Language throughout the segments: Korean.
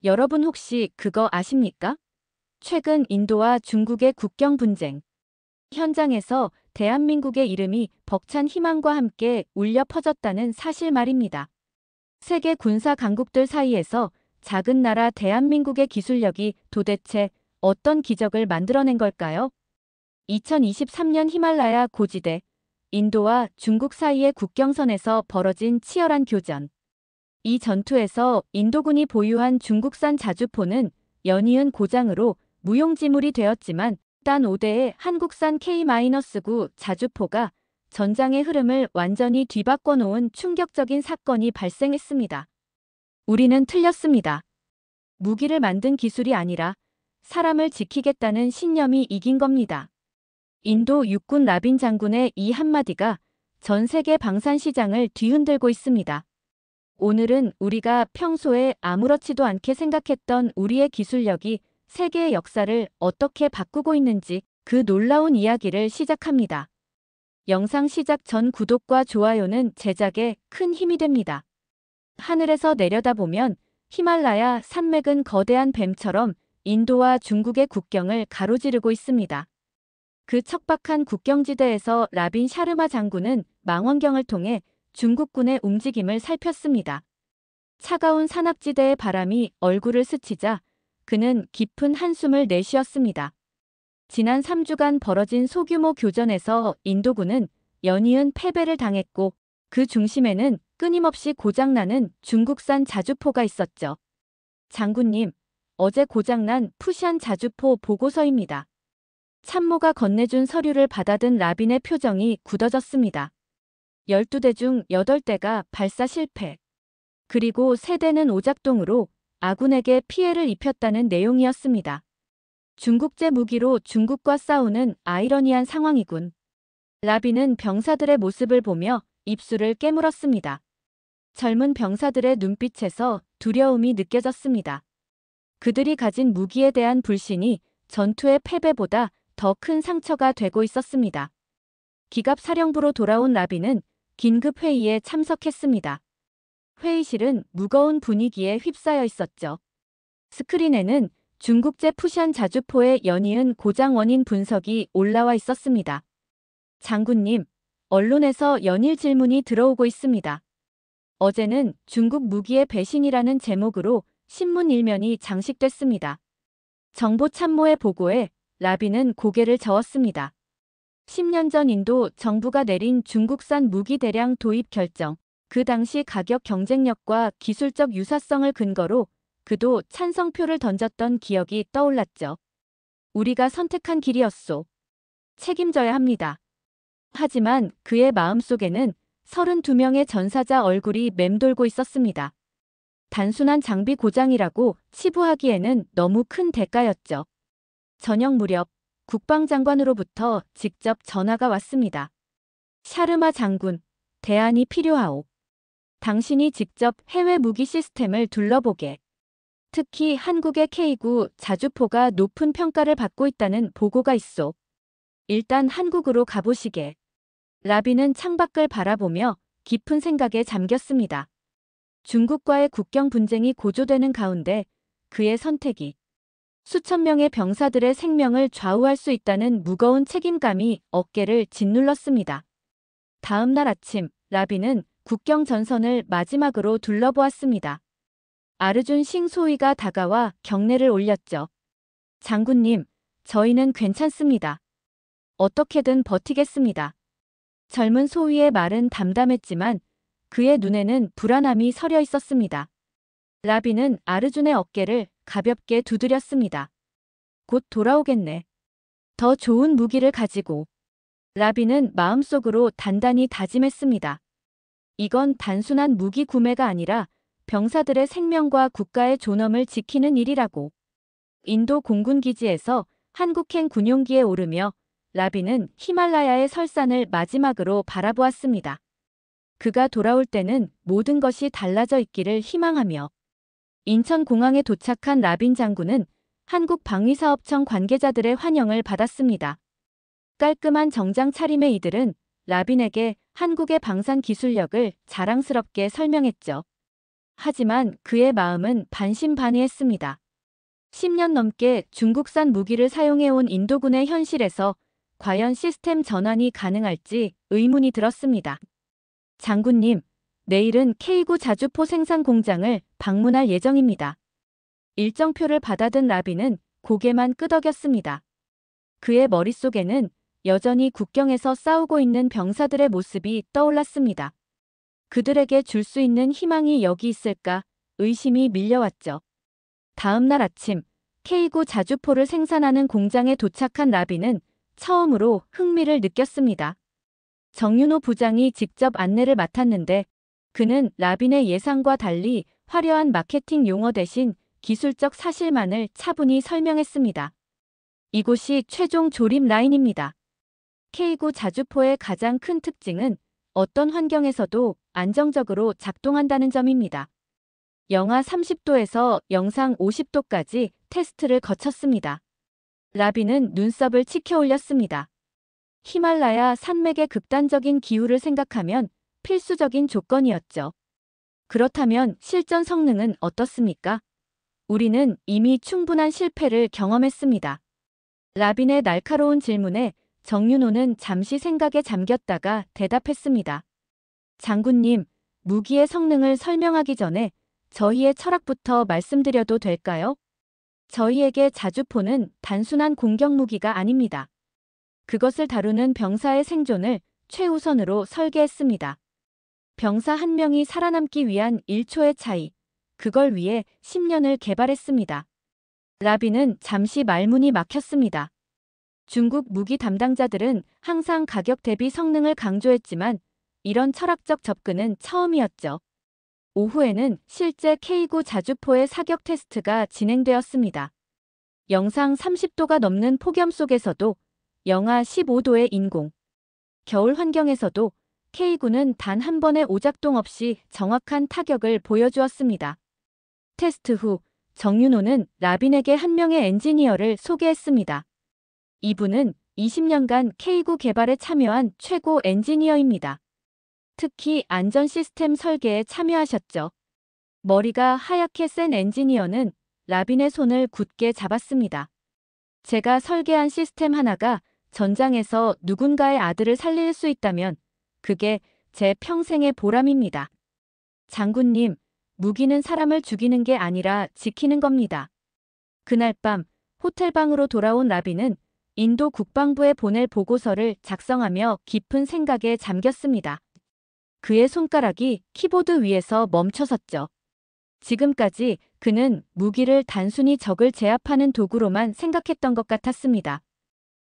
여러분 혹시 그거 아십니까? 최근 인도와 중국의 국경 분쟁 현장에서 대한민국의 이름이 벅찬 희망과 함께 울려 퍼졌다는 사실 말입니다. 세계 군사 강국들 사이에서 작은 나라 대한민국의 기술력이 도대체 어떤 기적을 만들어낸 걸까요? 2023년 히말라야 고지대, 인도와 중국 사이의 국경선에서 벌어진 치열한 교전. 이 전투에서 인도군이 보유한 중국산 자주포는 연이은 고장으로 무용지물이 되었지만 단 5대의 한국산 K-9 자주포가 전장의 흐름을 완전히 뒤바꿔 놓은 충격적인 사건이 발생했습니다. 우리는 틀렸습니다. 무기를 만든 기술이 아니라 사람을 지키겠다는 신념이 이긴 겁니다. 인도 육군 라빈 장군의 이 한마디가 전 세계 방산 시장을 뒤흔들고 있습니다. 오늘은 우리가 평소에 아무렇지도 않게 생각했던 우리의 기술력이 세계의 역사를 어떻게 바꾸고 있는지 그 놀라운 이야기를 시작합니다. 영상 시작 전 구독과 좋아요는 제작에 큰 힘이 됩니다. 하늘에서 내려다보면 히말라야 산맥은 거대한 뱀처럼 인도와 중국의 국경을 가로지르고 있습니다. 그 척박한 국경지대에서 라빈 샤르마 장군은 망원경을 통해 중국군의 움직임을 살폈습니다. 차가운 산악지대의 바람이 얼굴을 스치자 그는 깊은 한숨을 내쉬었습니다. 지난 3주간 벌어진 소규모 교전에서 인도군은 연이은 패배를 당했고 그 중심에는 끊임없이 고장나는 중국산 자주포가 있었죠. 장군님, 어제 고장난 푸시안 자주포 보고서입니다. 참모가 건네준 서류를 받아든 라빈의 표정이 굳어졌습니다. 12대 중 8대가 발사 실패. 그리고 3대는 오작동으로 아군에게 피해를 입혔다는 내용이었습니다. 중국제 무기로 중국과 싸우는 아이러니한 상황이군. 라빈은 병사들의 모습을 보며 입술을 깨물었습니다. 젊은 병사들의 눈빛에서 두려움이 느껴졌습니다. 그들이 가진 무기에 대한 불신이 전투의 패배보다 더 큰 상처가 되고 있었습니다. 기갑사령부로 돌아온 라빈은 긴급 회의에 참석했습니다. 회의실은 무거운 분위기에 휩싸여 있었죠. 스크린에는 중국제 푸시안 자주포의 연이은 고장 원인 분석이 올라와 있었습니다. 장군님, 언론에서 연일 질문이 들어오고 있습니다. 어제는 중국 무기의 배신이라는 제목으로 신문 일면이 장식됐습니다. 정보참모의 보고에 라빈은 고개를 저었습니다. 10년 전 인도 정부가 내린 중국산 무기 대량 도입 결정, 그 당시 가격 경쟁력과 기술적 유사성을 근거로 그도 찬성표를 던졌던 기억이 떠올랐죠. 우리가 선택한 길이었소. 책임져야 합니다. 하지만 그의 마음속에는 32명의 전사자 얼굴이 맴돌고 있었습니다. 단순한 장비 고장이라고 치부하기에는 너무 큰 대가였죠. 저녁 무렵 국방장관으로부터 직접 전화가 왔습니다. 샤르마 장군, 대안이 필요하오. 당신이 직접 해외 무기 시스템을 둘러보게. 특히 한국의 K9 자주포가 높은 평가를 받고 있다는 보고가 있소. 일단 한국으로 가보시게. 라빈은 창밖을 바라보며 깊은 생각에 잠겼습니다. 중국과의 국경 분쟁이 고조되는 가운데 그의 선택이 수천 명의 병사들의 생명을 좌우할 수 있다는 무거운 책임감이 어깨를 짓눌렀습니다. 다음 날 아침, 라빈은 국경 전선을 마지막으로 둘러보았습니다. 아르준 싱 소위가 다가와 경례를 올렸죠. 장군님, 저희는 괜찮습니다. 어떻게든 버티겠습니다. 젊은 소위의 말은 담담했지만 그의 눈에는 불안함이 서려 있었습니다. 라빈은 아르준의 어깨를 가볍게 두드렸습니다. 곧 돌아오겠네. 더 좋은 무기를 가지고. 라빈은 마음속으로 단단히 다짐했습니다. 이건 단순한 무기 구매가 아니라 병사들의 생명과 국가의 존엄을 지키는 일이라고. 인도 공군기지에서 한국행 군용기에 오르며 라빈은 히말라야의 설산을 마지막으로 바라보았습니다. 그가 돌아올 때는 모든 것이 달라져 있기를 희망하며 인천공항에 도착한 라빈 장군은 한국방위사업청 관계자들의 환영을 받았습니다. 깔끔한 정장 차림의 이들은 라빈에게 한국의 방산 기술력을 자랑스럽게 설명했죠. 하지만 그의 마음은 반신반의했습니다. 10년 넘게 중국산 무기를 사용해온 인도군의 현실에서 과연 시스템 전환이 가능할지 의문이 들었습니다. 장군님, 내일은 K9 자주포 생산 공장을 방문할 예정입니다. 일정표를 받아든 라비는 고개만 끄덕였습니다. 그의 머릿속에는 여전히 국경에서 싸우고 있는 병사들의 모습이 떠올랐습니다. 그들에게 줄 수 있는 희망이 여기 있을까 의심이 밀려왔죠. 다음 날 아침 K9 자주포를 생산하는 공장에 도착한 라비는 처음으로 흥미를 느꼈습니다. 정윤호 부장이 직접 안내를 맡았는데 그는 라빈의 예상과 달리 화려한 마케팅 용어 대신 기술적 사실만을 차분히 설명했습니다. 이곳이 최종 조립 라인입니다. K9 자주포의 가장 큰 특징은 어떤 환경에서도 안정적으로 작동한다는 점입니다. 영하 30도에서 영상 50도까지 테스트를 거쳤습니다. 라비는 눈썹을 치켜 올렸습니다. 히말라야 산맥의 극단적인 기후를 생각하면 필수적인 조건이었죠. 그렇다면 실전 성능은 어떻습니까? 우리는 이미 충분한 실패를 경험했습니다. 라빈의 날카로운 질문에 정윤호는 잠시 생각에 잠겼다가 대답했습니다. 장군님, 무기의 성능을 설명하기 전에 저희의 철학부터 말씀드려도 될까요? 저희에게 자주포는 단순한 공격 무기가 아닙니다. 그것을 다루는 병사의 생존을 최우선으로 설계했습니다. 병사 한 명이 살아남기 위한 1초의 차이, 그걸 위해 10년을 개발했습니다. 라비는 잠시 말문이 막혔습니다. 중국 무기 담당자들은 항상 가격 대비 성능을 강조했지만 이런 철학적 접근은 처음이었죠. 오후에는 실제 K9 자주포의 사격 테스트가 진행되었습니다. 영상 30도가 넘는 폭염 속에서도 영하 15도의 인공, 겨울 환경에서도 K9는 단 한 번의 오작동 없이 정확한 타격을 보여주었습니다. 테스트 후 정윤호는 라빈에게 한 명의 엔지니어를 소개했습니다. 이분은 20년간 K9 개발에 참여한 최고 엔지니어입니다. 특히 안전 시스템 설계에 참여하셨죠. 머리가 하얗게 센 엔지니어는 라빈의 손을 굳게 잡았습니다. 제가 설계한 시스템 하나가 전장에서 누군가의 아들을 살릴 수 있다면 그게 제 평생의 보람입니다. 장군님, 무기는 사람을 죽이는 게 아니라 지키는 겁니다. 그날 밤 호텔방으로 돌아온 라빈은 인도 국방부에 보낼 보고서를 작성하며 깊은 생각에 잠겼습니다. 그의 손가락이 키보드 위에서 멈춰섰죠. 지금까지 그는 무기를 단순히 적을 제압하는 도구로만 생각했던 것 같았습니다.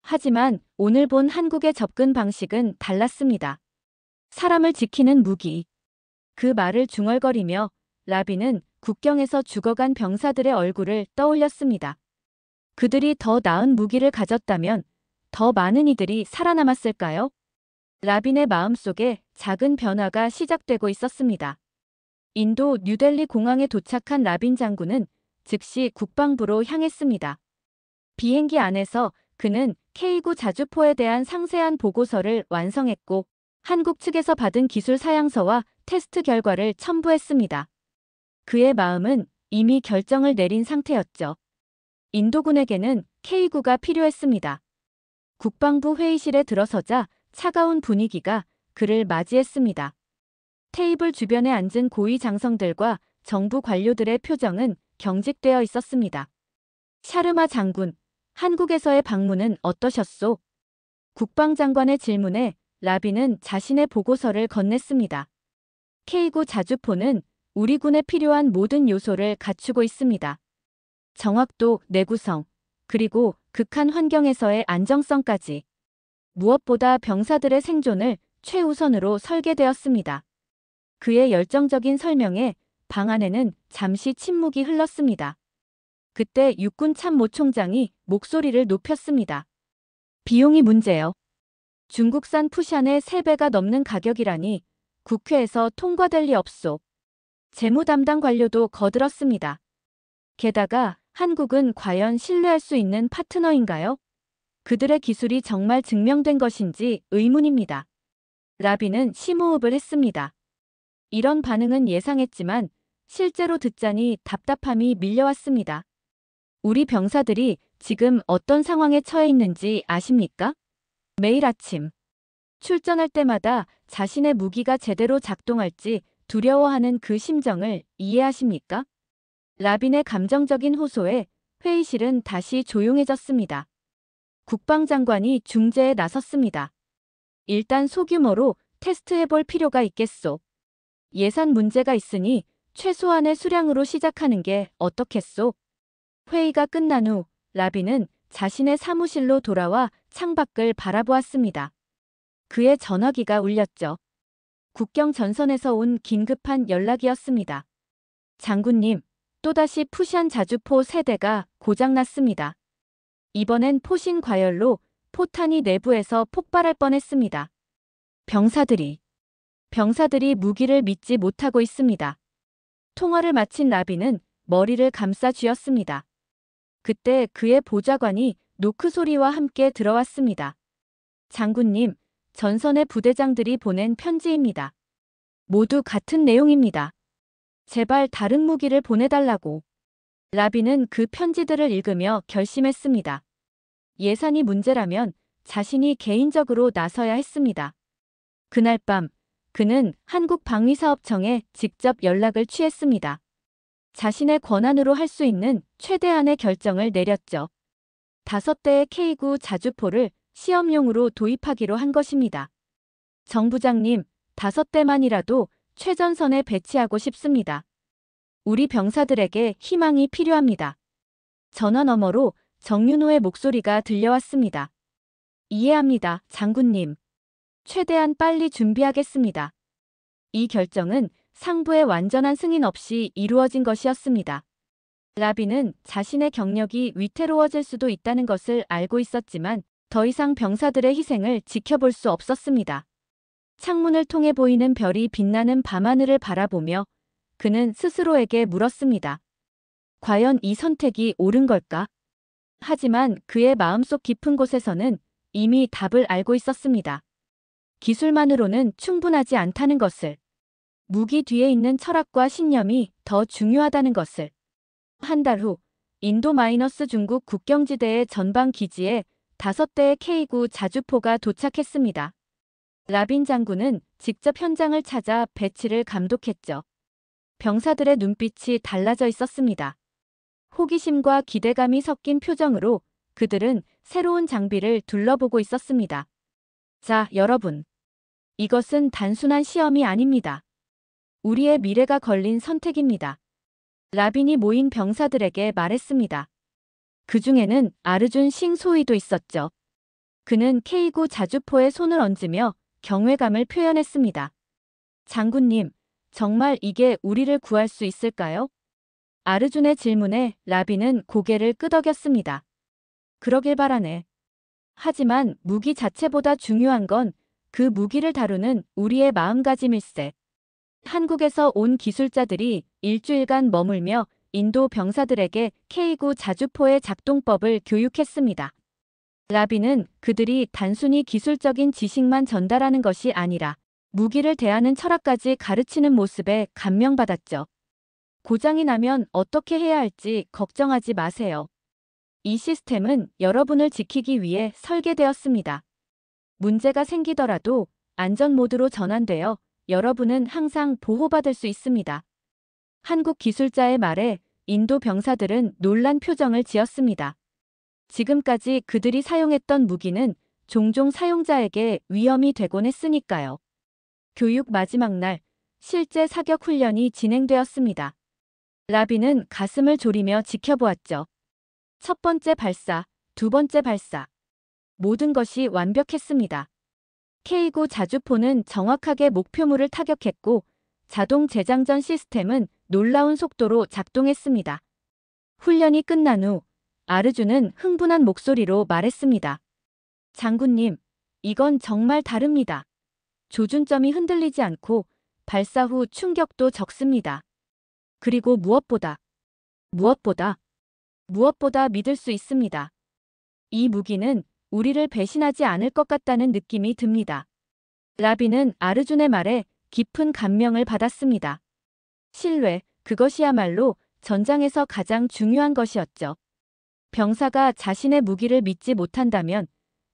하지만 오늘 본 한국의 접근 방식은 달랐습니다. 사람을 지키는 무기. 그 말을 중얼거리며 라빈은 국경에서 죽어간 병사들의 얼굴을 떠올렸습니다. 그들이 더 나은 무기를 가졌다면 더 많은 이들이 살아남았을까요? 라빈의 마음속에 작은 변화가 시작되고 있었습니다. 인도 뉴델리 공항에 도착한 라빈 장군은 즉시 국방부로 향했습니다. 비행기 안에서 그는 K9 자주포에 대한 상세한 보고서를 완성했고 한국 측에서 받은 기술 사양서와 테스트 결과를 첨부했습니다. 그의 마음은 이미 결정을 내린 상태였죠. 인도군에게는 K9가 필요했습니다. 국방부 회의실에 들어서자 차가운 분위기가 그를 맞이했습니다. 테이블 주변에 앉은 고위 장성들과 정부 관료들의 표정은 경직되어 있었습니다. 샤르마 장군, 한국에서의 방문은 어떠셨소? 국방장관의 질문에 라빈은 자신의 보고서를 건넸습니다. K9 자주포는 우리 군에 필요한 모든 요소를 갖추고 있습니다. 정확도, 내구성, 그리고 극한 환경에서의 안정성까지. 무엇보다 병사들의 생존을 최우선으로 설계되었습니다. 그의 열정적인 설명에 방 안에는 잠시 침묵이 흘렀습니다. 그때 육군 참모 총장이 목소리를 높였습니다. 비용이 문제요. 중국산 푸샨의 3배가 넘는 가격이라니 국회에서 통과될 리 없소. 재무 담당 관료도 거들었습니다. 게다가 한국은 과연 신뢰할 수 있는 파트너인가요? 그들의 기술이 정말 증명된 것인지 의문입니다. 라빈은 심호흡을 했습니다. 이런 반응은 예상했지만 실제로 듣자니 답답함이 밀려왔습니다. 우리 병사들이 지금 어떤 상황에 처해 있는지 아십니까? 매일 아침 출전할 때마다 자신의 무기가 제대로 작동할지 두려워하는 그 심정을 이해하십니까? 라빈의 감정적인 호소에 회의실은 다시 조용해졌습니다. 국방장관이 중재에 나섰습니다. 일단 소규모로 테스트해볼 필요가 있겠소. 예산 문제가 있으니 최소한의 수량으로 시작하는 게 어떻겠소? 회의가 끝난 후 라빈은 자신의 사무실로 돌아와 창밖을 바라보았습니다. 그의 전화기가 울렸죠. 국경 전선에서 온 긴급한 연락이었습니다. 장군님, 또다시 푸시안 자주포 세대가 고장났습니다. 이번엔 포신 과열로 포탄이 내부에서 폭발할 뻔했습니다. 병사들이 무기를 믿지 못하고 있습니다. 통화를 마친 라빈은 머리를 감싸 쥐었습니다. 그때 그의 보좌관이 노크 소리와 함께 들어왔습니다. 장군님, 전선의 부대장들이 보낸 편지입니다. 모두 같은 내용입니다. 제발 다른 무기를 보내달라고. 라빈은 그 편지들을 읽으며 결심했습니다. 예산이 문제라면 자신이 개인적으로 나서야 했습니다. 그날 밤 그는 한국방위사업청에 직접 연락을 취했습니다. 자신의 권한으로 할 수 있는 최대한의 결정을 내렸죠. 5대의 K9 자주포를 시험용으로 도입하기로 한 것입니다. 정 부장님, 5대만이라도 최전선에 배치하고 싶습니다. 우리 병사들에게 희망이 필요합니다. 전화 너머로 정윤호의 목소리가 들려왔습니다. 이해합니다, 장군님. 최대한 빨리 준비하겠습니다. 이 결정은 상부의 완전한 승인 없이 이루어진 것이었습니다. 라빈은 자신의 경력이 위태로워질 수도 있다는 것을 알고 있었지만 더 이상 병사들의 희생을 지켜볼 수 없었습니다. 창문을 통해 보이는 별이 빛나는 밤하늘을 바라보며 그는 스스로에게 물었습니다. 과연 이 선택이 옳은 걸까? 하지만 그의 마음속 깊은 곳에서는 이미 답을 알고 있었습니다. 기술만으로는 충분하지 않다는 것을. 무기 뒤에 있는 철학과 신념이 더 중요하다는 것을. 한 달 후 인도-중국 국경지대의 전방 기지에 5대의 K9 자주포가 도착했습니다. 라빈 장군은 직접 현장을 찾아 배치를 감독했죠. 병사들의 눈빛이 달라져 있었습니다. 호기심과 기대감이 섞인 표정으로 그들은 새로운 장비를 둘러보고 있었습니다. 자, 여러분. 이것은 단순한 시험이 아닙니다. 우리의 미래가 걸린 선택입니다. 라빈이 모인 병사들에게 말했습니다. 그 중에는 아르준 싱 소위도 있었죠. 그는 K9 자주포에 손을 얹으며 경외감을 표현했습니다. 장군님, 정말 이게 우리를 구할 수 있을까요? 아르준의 질문에 라빈은 고개를 끄덕였습니다. 그러길 바라네. 하지만 무기 자체보다 중요한 건 그 무기를 다루는 우리의 마음가짐일세. 한국에서 온 기술자들이 일주일간 머물며 인도 병사들에게 K9 자주포의 작동법을 교육했습니다. 라빈은 그들이 단순히 기술적인 지식만 전달하는 것이 아니라 무기를 대하는 철학까지 가르치는 모습에 감명받았죠. 고장이 나면 어떻게 해야 할지 걱정하지 마세요. 이 시스템은 여러분을 지키기 위해 설계되었습니다. 문제가 생기더라도 안전 모드로 전환되어 여러분은 항상 보호받을 수 있습니다. 한국 기술자의 말에 인도 병사들은 놀란 표정을 지었습니다. 지금까지 그들이 사용했던 무기는 종종 사용자에게 위험이 되곤 했으니까요. 교육 마지막 날, 실제 사격 훈련이 진행되었습니다. 라빈은 가슴을 졸이며 지켜보았죠. 첫 번째 발사, 두 번째 발사. 모든 것이 완벽했습니다. K9 자주포는 정확하게 목표물을 타격했고 자동 재장전 시스템은 놀라운 속도로 작동했습니다. 훈련이 끝난 후 아르준은 흥분한 목소리로 말했습니다. 장군님, 이건 정말 다릅니다. 조준점이 흔들리지 않고 발사 후 충격도 적습니다. 그리고 무엇보다 믿을 수 있습니다. 이 무기는 우리를 배신하지 않을 것 같다는 느낌이 듭니다. 라빈은 아르준의 말에 깊은 감명을 받았습니다. 신뢰, 그것이야말로 전장에서 가장 중요한 것이었죠. 병사가 자신의 무기를 믿지 못한다면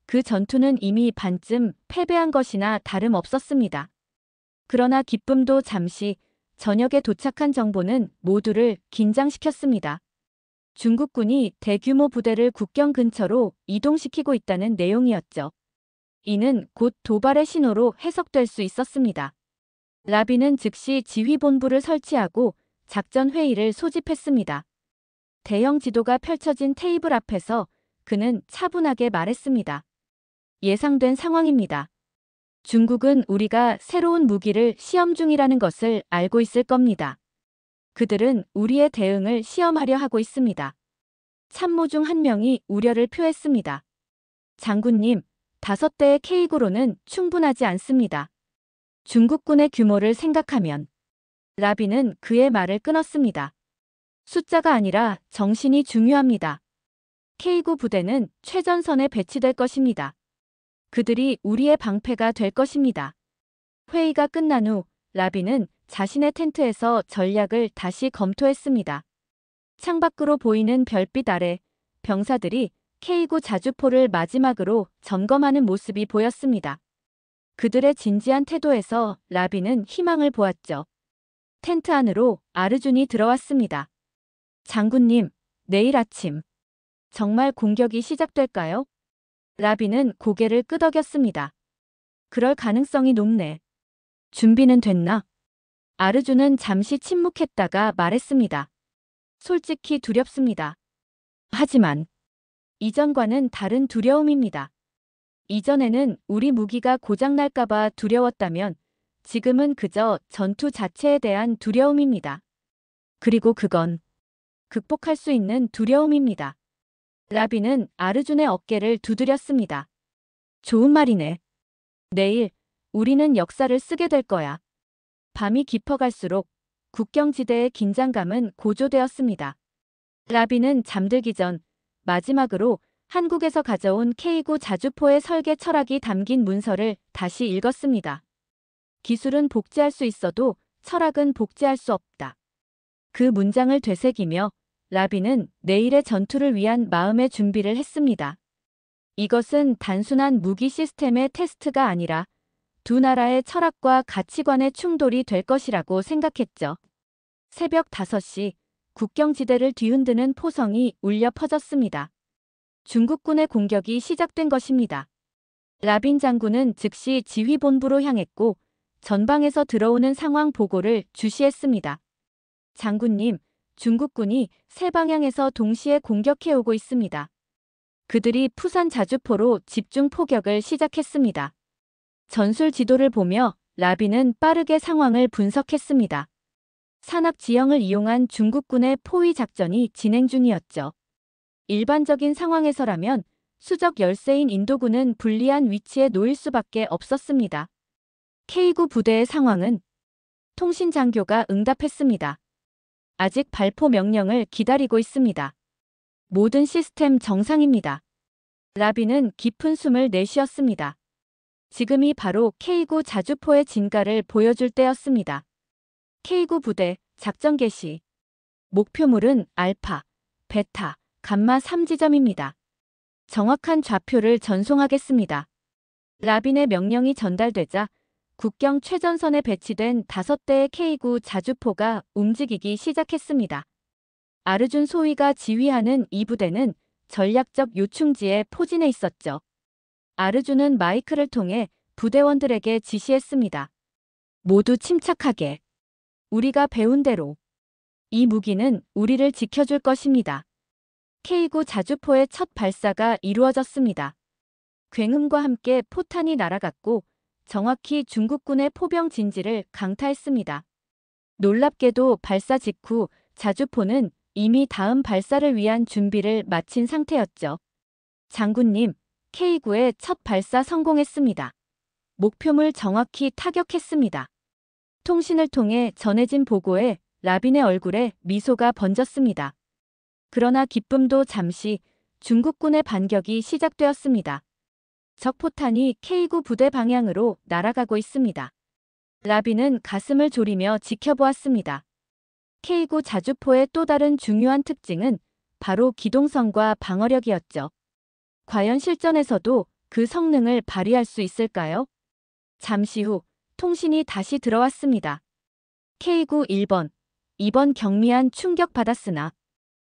그 전투는 이미 반쯤 패배한 것이나 다름없었습니다. 그러나 기쁨도 잠시, 저녁에 도착한 정보는 모두를 긴장시켰습니다. 중국군이 대규모 부대를 국경 근처로 이동시키고 있다는 내용이었죠. 이는 곧 도발의 신호로 해석될 수 있었습니다. 라빈은 즉시 지휘본부를 설치하고 작전 회의를 소집했습니다. 대형 지도가 펼쳐진 테이블 앞에서 그는 차분하게 말했습니다. 예상된 상황입니다. 중국은 우리가 새로운 무기를 시험 중이라는 것을 알고 있을 겁니다. 그들은 우리의 대응을 시험하려 하고 있습니다. 참모 중 한 명이 우려를 표했습니다. 장군님, 5대의 K구로는 충분하지 않습니다. 중국군의 규모를 생각하면. 라빈은 그의 말을 끊었습니다. 숫자가 아니라 정신이 중요합니다. K구 부대는 최전선에 배치될 것입니다. 그들이 우리의 방패가 될 것입니다. 회의가 끝난 후 라빈은 자신의 텐트에서 전략을 다시 검토했습니다. 창밖으로 보이는 별빛 아래 병사들이 K구 자주포를 마지막으로 점검하는 모습이 보였습니다. 그들의 진지한 태도에서 라빈은 희망을 보았죠. 텐트 안으로 아르준이 들어왔습니다. 장군님, 내일 아침 정말 공격이 시작될까요? 라빈은 고개를 끄덕였습니다. 그럴 가능성이 높네. 준비는 됐나? 아르준은 잠시 침묵했다가 말했습니다. 솔직히 두렵습니다. 하지만 이전과는 다른 두려움입니다. 이전에는 우리 무기가 고장날까봐 두려웠다면 지금은 그저 전투 자체에 대한 두려움입니다. 그리고 그건 극복할 수 있는 두려움입니다. 라빈은 아르준의 어깨를 두드렸습니다. 좋은 말이네. 내일 우리는 역사를 쓰게 될 거야. 밤이 깊어갈수록 국경지대의 긴장감은 고조되었습니다. 라빈은 잠들기 전 마지막으로 한국에서 가져온 K구 자주포의 설계 철학이 담긴 문서를 다시 읽었습니다. 기술은 복제할 수 있어도 철학은 복제할 수 없다. 그 문장을 되새기며 라빈은 내일의 전투를 위한 마음의 준비를 했습니다. 이것은 단순한 무기 시스템의 테스트가 아니라 두 나라의 철학과 가치관의 충돌이 될 것이라고 생각했죠. 새벽 5시 국경지대를 뒤흔드는 포성이 울려 퍼졌습니다. 중국군의 공격이 시작된 것입니다. 라빈 장군은 즉시 지휘본부로 향했고 전방에서 들어오는 상황 보고를 주시했습니다. 장군님, 중국군이 세 방향에서 동시에 공격해오고 있습니다. 그들이 푸산 자주포로 집중 포격을 시작했습니다. 전술 지도를 보며 라빈은 빠르게 상황을 분석했습니다. 산악 지형을 이용한 중국군의 포위 작전이 진행 중이었죠. 일반적인 상황에서라면 수적 열세인 인도군은 불리한 위치에 놓일 수밖에 없었습니다. K구 부대의 상황은 통신 장교가 응답했습니다. 아직 발포 명령을 기다리고 있습니다. 모든 시스템 정상입니다. 라빈은 깊은 숨을 내쉬었습니다. 지금이 바로 K구 자주포의 진가를 보여줄 때였습니다. K구 부대 작전 개시. 목표물은 알파, 베타, 감마 3지점입니다. 정확한 좌표를 전송하겠습니다. 라빈의 명령이 전달되자 국경 최전선에 배치된 5대의 K구 자주포가 움직이기 시작했습니다. 아르준 소위가 지휘하는 이 부대는 전략적 요충지에 포진해 있었죠. 아르준은 마이크를 통해 부대원들에게 지시했습니다. 모두 침착하게. 우리가 배운 대로. 이 무기는 우리를 지켜줄 것입니다. K구 자주포의 첫 발사가 이루어졌습니다. 굉음과 함께 포탄이 날아갔고 정확히 중국군의 포병 진지를 강타했습니다. 놀랍게도 발사 직후 자주포는 이미 다음 발사를 위한 준비를 마친 상태였죠. 장군님, K구의 첫 발사 성공했습니다. 목표물 정확히 타격했습니다. 통신을 통해 전해진 보고에 라빈의 얼굴에 미소가 번졌습니다. 그러나 기쁨도 잠시 중국군의 반격이 시작되었습니다. 적 포탄이 K구 부대 방향으로 날아가고 있습니다. 라빈은 가슴을 졸이며 지켜보았습니다. K9 자주포의 또 다른 중요한 특징은 바로 기동성과 방어력이었죠. 과연 실전에서도 그 성능을 발휘할 수 있을까요? 잠시 후 통신이 다시 들어왔습니다. K9 1번, 2번 경미한 충격받았으나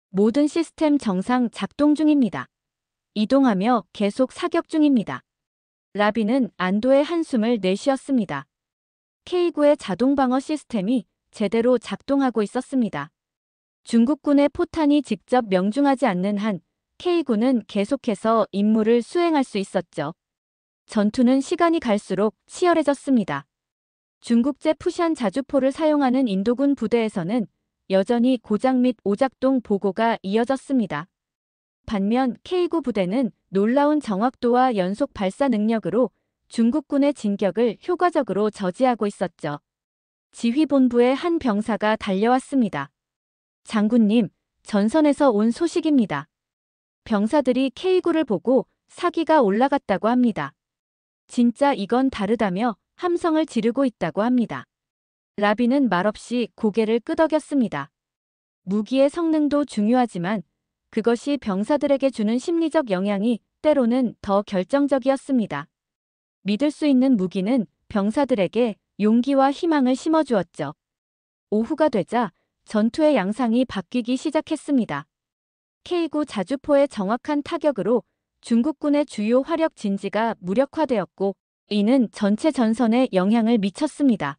모든 시스템 정상 작동 중입니다. 이동하며 계속 사격 중입니다. 라빈은 안도의 한숨을 내쉬었습니다. K9의 자동 방어 시스템이 제대로 작동하고 있었습니다. 중국군의 포탄이 직접 명중하지 않는 한 K9는 계속해서 임무를 수행할 수 있었죠. 전투는 시간이 갈수록 치열해졌습니다. 중국제 푸샨 자주포를 사용하는 인도군 부대에서는 여전히 고장 및 오작동 보고가 이어졌습니다. 반면 K9 부대는 놀라운 정확도와 연속 발사 능력으로 중국군의 진격을 효과적으로 저지하고 있었죠. 지휘본부의 한 병사가 달려왔습니다. 장군님, 전선에서 온 소식입니다. 병사들이 K9를 보고 사기가 올라갔다고 합니다. 진짜 이건 다르다며 함성을 지르고 있다고 합니다. 라빈은 말없이 고개를 끄덕였습니다. 무기의 성능도 중요하지만 그것이 병사들에게 주는 심리적 영향이 때로는 더 결정적이었습니다. 믿을 수 있는 무기는 병사들에게 용기와 희망을 심어주었죠. 오후가 되자 전투의 양상이 바뀌기 시작했습니다. K9 자주포의 정확한 타격으로 중국군의 주요 화력 진지가 무력화되었고 이는 전체 전선에 영향을 미쳤습니다.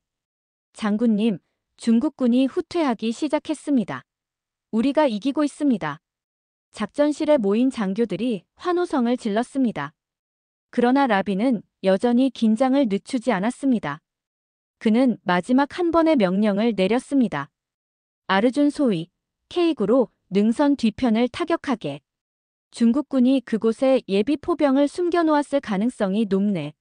장군님, 중국군이 후퇴하기 시작했습니다. 우리가 이기고 있습니다. 작전실에 모인 장교들이 환호성을 질렀습니다. 그러나 라빈은 여전히 긴장을 늦추지 않았습니다. 그는 마지막 한 번의 명령을 내렸습니다. 아르준 소위, K9로 능선 뒤편을 타격하게. 중국군이 그곳에 예비 포병을 숨겨놓았을 가능성이 높네.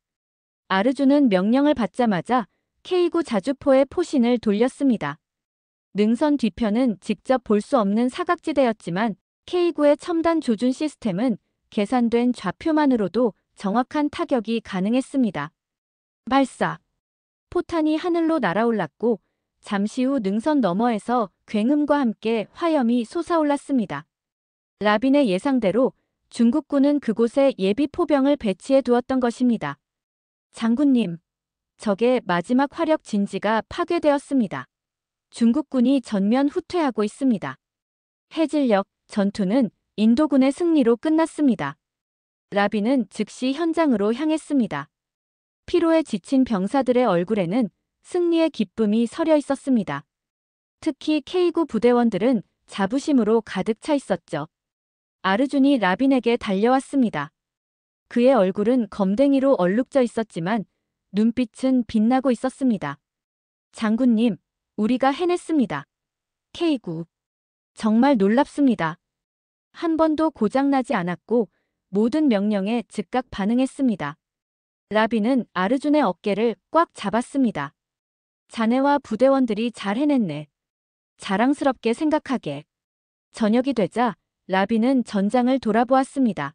아르준은 명령을 받자마자 K9 자주포의 포신을 돌렸습니다. 능선 뒤편은 직접 볼 수 없는 사각지대였지만 K9의 첨단 조준 시스템은 계산된 좌표만으로도 정확한 타격이 가능했습니다. 발사. 포탄이 하늘로 날아올랐고 잠시 후 능선 너머에서 굉음과 함께 화염이 솟아올랐습니다. 라빈의 예상대로 중국군은 그곳에 예비 포병을 배치해 두었던 것입니다. 장군님, 적의 마지막 화력 진지가 파괴되었습니다. 중국군이 전면 후퇴하고 있습니다. 해질녘 전투는 인도군의 승리로 끝났습니다. 라빈은 즉시 현장으로 향했습니다. 피로에 지친 병사들의 얼굴에는 승리의 기쁨이 서려 있었습니다. 특히 K9 부대원들은 자부심으로 가득 차 있었죠. 아르준이 라빈에게 달려왔습니다. 그의 얼굴은 검댕이로 얼룩져 있었지만 눈빛은 빛나고 있었습니다. 장군님, 우리가 해냈습니다. K9. 정말 놀랍습니다. 한 번도 고장나지 않았고 모든 명령에 즉각 반응했습니다. 라빈은 아르준의 어깨를 꽉 잡았습니다. 자네와 부대원들이 잘 해냈네. 자랑스럽게 생각하게. 저녁이 되자 라빈은 전장을 돌아보았습니다.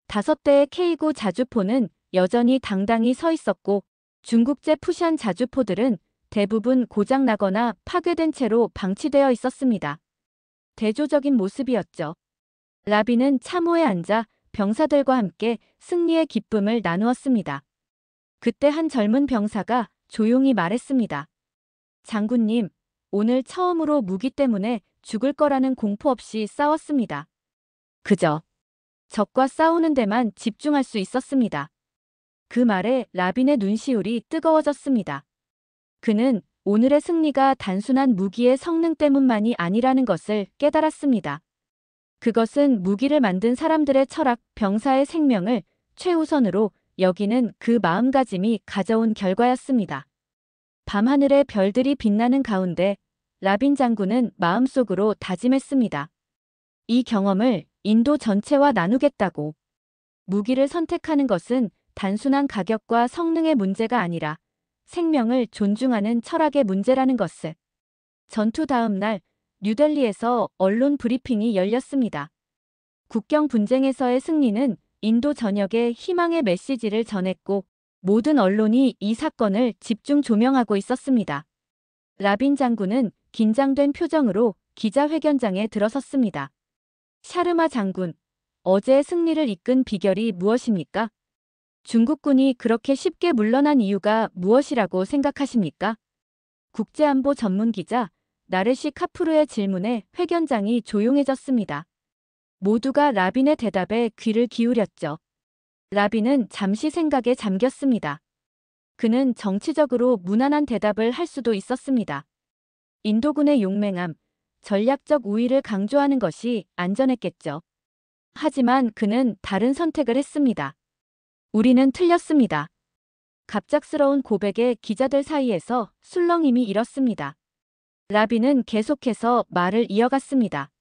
5대의 K9 자주포는 여전히 당당히 서 있었고 중국제 푸샨 자주포들은 대부분 고장나거나 파괴된 채로 방치되어 있었습니다. 대조적인 모습이었죠. 라빈은 참호에 앉아 병사들과 함께 승리의 기쁨을 나누었습니다. 그때 한 젊은 병사가 조용히 말했습니다. 장군님, 오늘 처음으로 무기 때문에 죽을 거라는 공포 없이 싸웠습니다. 그저 적과 싸우는 데만 집중할 수 있었습니다. 그 말에 라빈의 눈시울이 뜨거워졌습니다. 그는 오늘의 승리가 단순한 무기의 성능 때문만이 아니라는 것을 깨달았습니다. 그것은 무기를 만든 사람들의 철학, 병사의 생명을 최우선으로 여기는 그 마음가짐이 가져온 결과였습니다. 밤하늘의 별들이 빛나는 가운데 라빈 장군은 마음속으로 다짐했습니다. 이 경험을 인도 전체와 나누겠다고. 무기를 선택하는 것은 단순한 가격과 성능의 문제가 아니라 생명을 존중하는 철학의 문제라는 것을. 전투 다음 날 뉴델리에서 언론 브리핑이 열렸습니다. 국경 분쟁에서의 승리는 인도 전역에 희망의 메시지를 전했고 모든 언론이 이 사건을 집중 조명하고 있었습니다. 라빈 장군은 긴장된 표정으로 기자회견장에 들어섰습니다. 샤르마 장군, 어제의 승리를 이끈 비결이 무엇입니까? 중국군이 그렇게 쉽게 물러난 이유가 무엇이라고 생각하십니까? 국제안보 전문기자 나르시 카프루의 질문에 회견장이 조용해졌습니다. 모두가 라빈의 대답에 귀를 기울였죠. 라빈은 잠시 생각에 잠겼습니다. 그는 정치적으로 무난한 대답을 할 수도 있었습니다. 인도군의 용맹함, 전략적 우위를 강조하는 것이 안전했겠죠. 하지만 그는 다른 선택을 했습니다. 우리는 틀렸습니다. 갑작스러운 고백에 기자들 사이에서 술렁임이 일었습니다. 라빈은 계속해서 말을 이어갔습니다.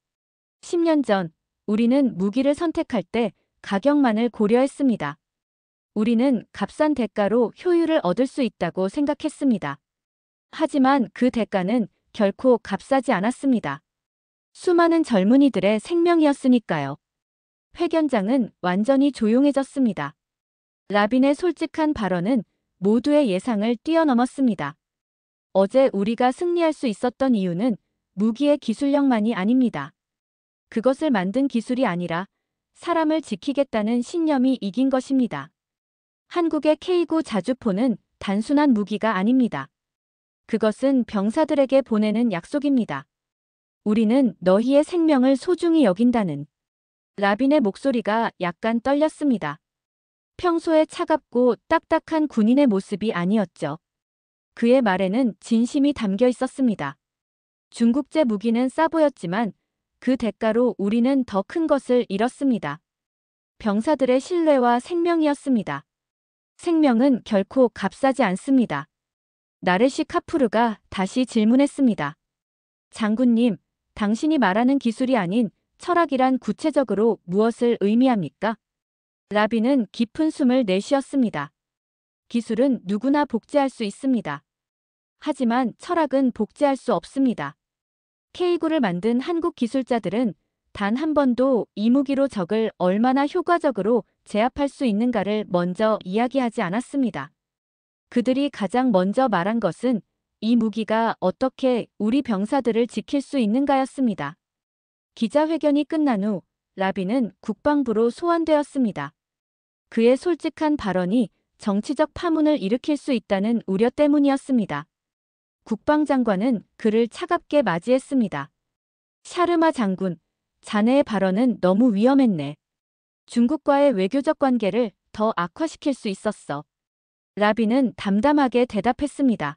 10년 전, 우리는 무기를 선택할 때 가격만을 고려했습니다. 우리는 값싼 대가로 효율을 얻을 수 있다고 생각했습니다. 하지만 그 대가는 결코 값싸지 않았습니다. 수많은 젊은이들의 생명이었으니까요. 회견장은 완전히 조용해졌습니다. 라빈의 솔직한 발언은 모두의 예상을 뛰어넘었습니다. 어제 우리가 승리할 수 있었던 이유는 무기의 기술력만이 아닙니다. 그것을 만든 기술이 아니라 사람을 지키겠다는 신념이 이긴 것입니다. 한국의 K9 자주포는 단순한 무기가 아닙니다. 그것은 병사들에게 보내는 약속입니다. 우리는 너희의 생명을 소중히 여긴다는. 라빈의 목소리가 약간 떨렸습니다. 평소에 차갑고 딱딱한 군인의 모습이 아니었죠. 그의 말에는 진심이 담겨 있었습니다. 중국제 무기는 싸 보였지만 그 대가로 우리는 더 큰 것을 잃었습니다. 병사들의 신뢰와 생명이었습니다. 생명은 결코 값싸지 않습니다. 나르시 카푸르가 다시 질문했습니다. 장군님, 당신이 말하는 기술이 아닌 철학이란 구체적으로 무엇을 의미합니까? 라빈은 깊은 숨을 내쉬었습니다. 기술은 누구나 복제할 수 있습니다. 하지만 철학은 복제할 수 없습니다. K9를 만든 한국 기술자들은 단 한 번도 이 무기로 적을 얼마나 효과적으로 제압할 수 있는가를 먼저 이야기하지 않았습니다. 그들이 가장 먼저 말한 것은 이 무기가 어떻게 우리 병사들을 지킬 수 있는가였습니다. 기자회견이 끝난 후 라빈은 국방부로 소환되었습니다. 그의 솔직한 발언이 정치적 파문을 일으킬 수 있다는 우려 때문이었습니다. 국방장관은 그를 차갑게 맞이했습니다. 샤르마 장군, 자네의 발언은 너무 위험했네. 중국과의 외교적 관계를 더 악화시킬 수 있었어. 라빈은 담담하게 대답했습니다.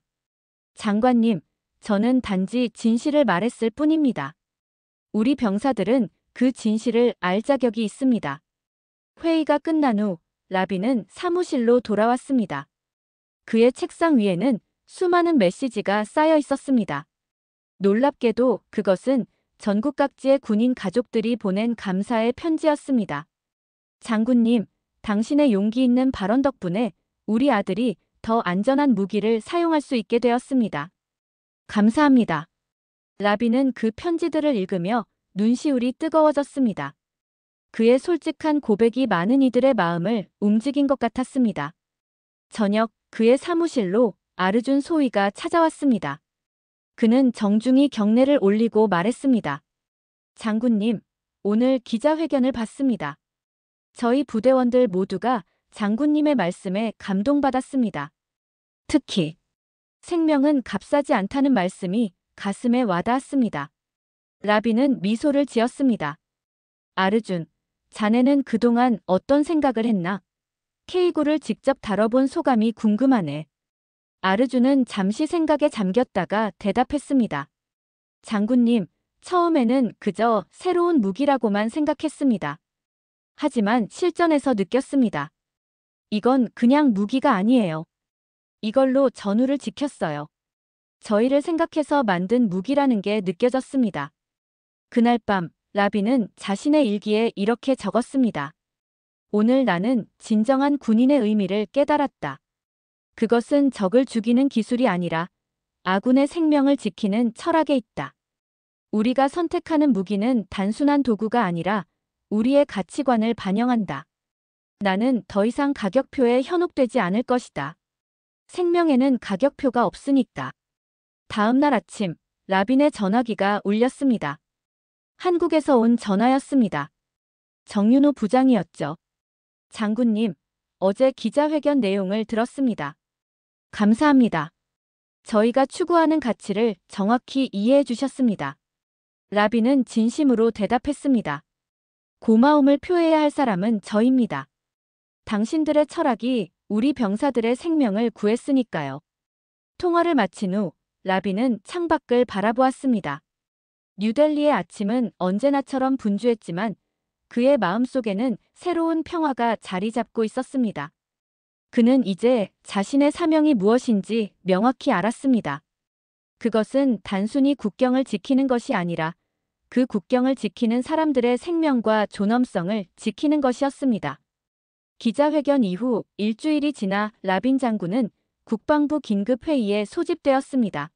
장관님, 저는 단지 진실을 말했을 뿐입니다. 우리 병사들은 그 진실을 알 자격이 있습니다. 회의가 끝난 후 라빈은 사무실로 돌아왔습니다. 그의 책상 위에는 수많은 메시지가 쌓여 있었습니다. 놀랍게도 그것은 전국 각지의 군인 가족들이 보낸 감사의 편지였습니다. 장군님, 당신의 용기 있는 발언 덕분에 우리 아들이 더 안전한 무기를 사용할 수 있게 되었습니다. 감사합니다. 라빈은 그 편지들을 읽으며 눈시울이 뜨거워졌습니다. 그의 솔직한 고백이 많은 이들의 마음을 움직인 것 같았습니다. 저녁 그의 사무실로 아르준 소위가 찾아왔습니다. 그는 정중히 경례를 올리고 말했습니다. 장군님, 오늘 기자회견을 봤습니다. 저희 부대원들 모두가 장군님의 말씀에 감동받았습니다. 특히 생명은 값싸지 않다는 말씀이 가슴에 와닿았습니다. 라빈은 미소를 지었습니다. 아르준, 자네는 그동안 어떤 생각을 했나? K9를 직접 다뤄본 소감이 궁금하네. 아르준은 잠시 생각에 잠겼다가 대답했습니다. 장군님, 처음에는 그저 새로운 무기라고만 생각했습니다. 하지만 실전에서 느꼈습니다. 이건 그냥 무기가 아니에요. 이걸로 전우를 지켰어요. 저희를 생각해서 만든 무기라는 게 느껴졌습니다. 그날 밤 라빈은 자신의 일기에 이렇게 적었습니다. 오늘 나는 진정한 군인의 의미를 깨달았다. 그것은 적을 죽이는 기술이 아니라 아군의 생명을 지키는 철학에 있다. 우리가 선택하는 무기는 단순한 도구가 아니라 우리의 가치관을 반영한다. 나는 더 이상 가격표에 현혹되지 않을 것이다. 생명에는 가격표가 없으니까. 다음 날 아침 라빈의 전화기가 울렸습니다. 한국에서 온 전화였습니다. 정윤호 부장이었죠. 장군님, 어제 기자회견 내용을 들었습니다. 감사합니다. 저희가 추구하는 가치를 정확히 이해해 주셨습니다. 라빈은 진심으로 대답했습니다. 고마움을 표해야 할 사람은 저입니다. 당신들의 철학이 우리 병사들의 생명을 구했으니까요. 통화를 마친 후 라빈은 창밖을 바라보았습니다. 뉴델리의 아침은 언제나처럼 분주했지만 그의 마음속에는 새로운 평화가 자리 잡고 있었습니다. 그는 이제 자신의 사명이 무엇인지 명확히 알았습니다. 그것은 단순히 국경을 지키는 것이 아니라 그 국경을 지키는 사람들의 생명과 존엄성을 지키는 것이었습니다. 기자회견 이후 일주일이 지나 라빈 장군은 국방부 긴급회의에 소집되었습니다.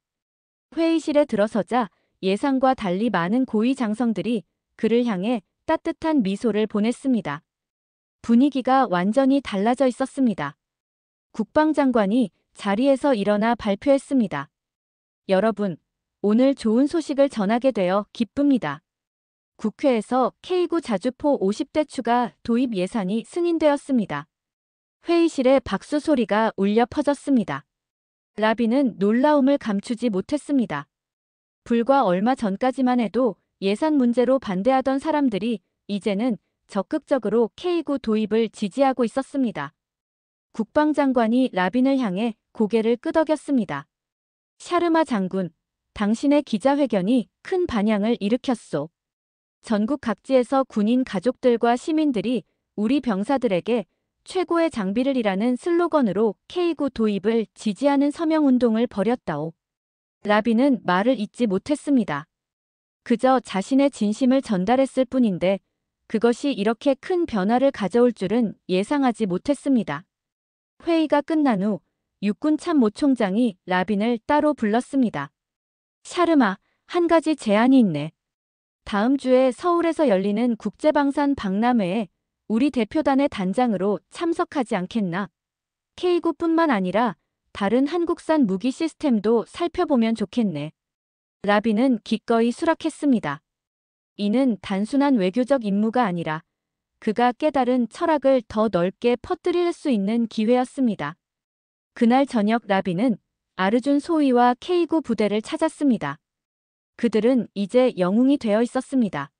회의실에 들어서자 예상과 달리 많은 고위 장성들이 그를 향해 따뜻한 미소를 보냈습니다. 분위기가 완전히 달라져 있었습니다. 국방장관이 자리에서 일어나 발표했습니다. 여러분, 오늘 좋은 소식을 전하게 되어 기쁩니다. 국회에서 K9 자주포 50대 추가 도입 예산이 승인되었습니다. 회의실에 박수 소리가 울려 퍼졌습니다. 라빈은 놀라움을 감추지 못했습니다. 불과 얼마 전까지만 해도 예산 문제로 반대하던 사람들이 이제는 적극적으로 K9 도입을 지지하고 있었습니다. 국방장관이 라빈을 향해 고개를 끄덕였습니다. 샤르마 장군, 당신의 기자회견이 큰 반향을 일으켰소. 전국 각지에서 군인 가족들과 시민들이 우리 병사들에게 최고의 장비를이라는 슬로건으로 K9 도입을 지지하는 서명운동을 벌였다오. 라빈은 말을 잇지 못했습니다. 그저 자신의 진심을 전달했을 뿐인데 그것이 이렇게 큰 변화를 가져올 줄은 예상하지 못했습니다. 회의가 끝난 후 육군 참모총장이 라빈을 따로 불렀습니다. 샤르마, 한 가지 제안이 있네. 다음 주에 서울에서 열리는 국제방산 박람회에 우리 대표단의 단장으로 참석하지 않겠나? K9뿐만 아니라 다른 한국산 무기 시스템도 살펴보면 좋겠네. 라빈은 기꺼이 수락했습니다. 이는 단순한 외교적 임무가 아니라 그가 깨달은 철학을 더 넓게 퍼뜨릴 수 있는 기회였습니다. 그날 저녁 라빈은 아르준 소위와 K9 부대를 찾았습니다. 그들은 이제 영웅이 되어 있었습니다.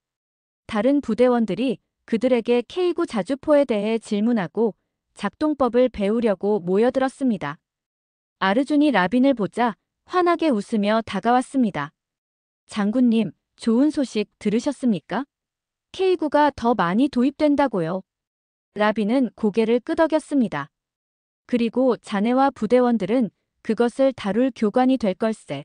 다른 부대원들이 그들에게 K9 자주포에 대해 질문하고 작동법을 배우려고 모여들었습니다. 아르준이 라빈을 보자 환하게 웃으며 다가왔습니다. 장군님, 좋은 소식 들으셨습니까? K9가 더 많이 도입된다고요. 라빈은 고개를 끄덕였습니다. 그리고 자네와 부대원들은 그것을 다룰 교관이 될 걸세.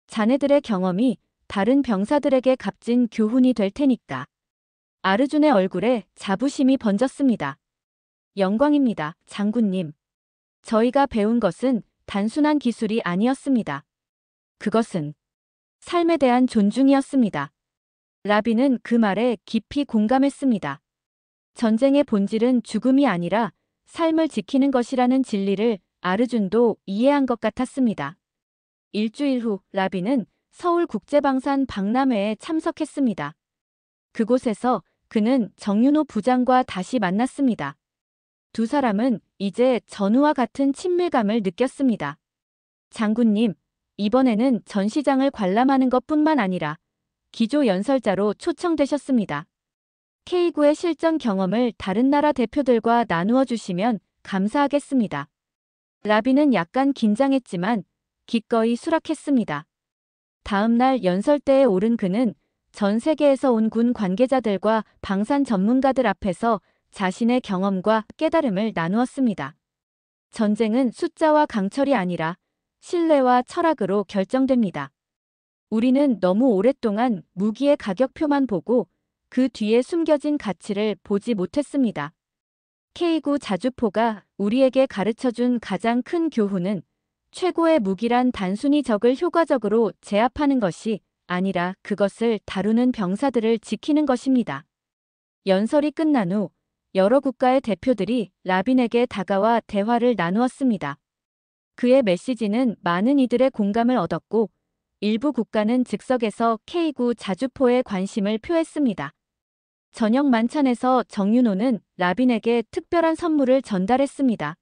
자네들의 경험이 다른 병사들에게 값진 교훈이 될 테니까. 아르준의 얼굴에 자부심이 번졌습니다. 영광입니다, 장군님. 저희가 배운 것은 단순한 기술이 아니었습니다. 그것은 삶에 대한 존중이었습니다. 라빈은 그 말에 깊이 공감했습니다. 전쟁의 본질은 죽음이 아니라 삶을 지키는 것이라는 진리를 아르준도 이해한 것 같았습니다. 일주일 후 라빈은 서울국제방산 박람회에 참석했습니다. 그곳에서 그는 정윤호 부장과 다시 만났습니다. 두 사람은 이제 전우와 같은 친밀감을 느꼈습니다. 장군님, 이번에는 전시장을 관람하는 것뿐만 아니라 기조 연설자로 초청되셨습니다. K9의 실전 경험을 다른 나라 대표들과 나누어 주시면 감사하겠습니다. 라빈은 약간 긴장했지만 기꺼이 수락했습니다. 다음 날 연설대에 오른 그는 전 세계에서 온 군 관계자들과 방산 전문가들 앞에서 자신의 경험과 깨달음을 나누었습니다. 전쟁은 숫자와 강철이 아니라 신뢰와 철학으로 결정됩니다. 우리는 너무 오랫동안 무기의 가격표만 보고 그 뒤에 숨겨진 가치를 보지 못했습니다. K9 자주포가 우리에게 가르쳐준 가장 큰 교훈은 최고의 무기란 단순히 적을 효과적으로 제압하는 것이 아니라 그것을 다루는 병사들을 지키는 것입니다. 연설이 끝난 후 여러 국가의 대표들이 라빈에게 다가와 대화를 나누었습니다. 그의 메시지는 많은 이들의 공감을 얻었고 일부 국가는 즉석에서 K9 자주포에 관심을 표했습니다. 저녁 만찬에서 정윤호는 라빈에게 특별한 선물을 전달했습니다.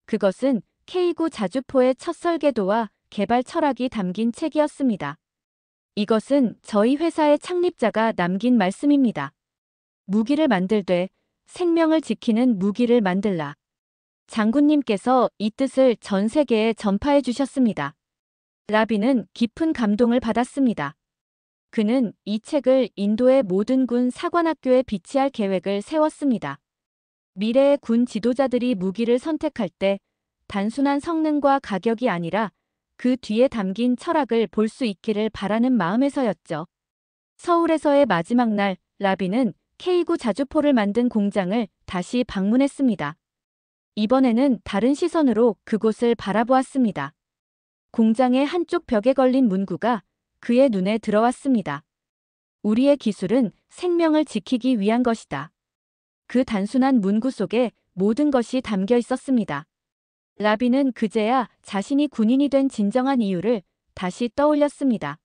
그것은 K9 자주포의 첫 설계도와 개발 철학이 담긴 책이었습니다. 이것은 저희 회사의 창립자가 남긴 말씀입니다. 무기를 만들되 생명을 지키는 무기를 만들라. 장군님께서 이 뜻을 전 세계에 전파해 주셨습니다. 라빈은 깊은 감동을 받았습니다. 그는 이 책을 인도의 모든 군 사관학교에 비치할 계획을 세웠습니다. 미래의 군 지도자들이 무기를 선택할 때 단순한 성능과 가격이 아니라 그 뒤에 담긴 철학을 볼 수 있기를 바라는 마음에서였죠. 서울에서의 마지막 날, 라빈은 K9 자주포를 만든 공장을 다시 방문했습니다. 이번에는 다른 시선으로 그곳을 바라보았습니다. 공장의 한쪽 벽에 걸린 문구가 그의 눈에 들어왔습니다. 우리의 기술은 생명을 지키기 위한 것이다. 그 단순한 문구 속에 모든 것이 담겨 있었습니다. 라빈은 그제야 자신이 군인이 된 진정한 이유를 다시 떠올렸습니다.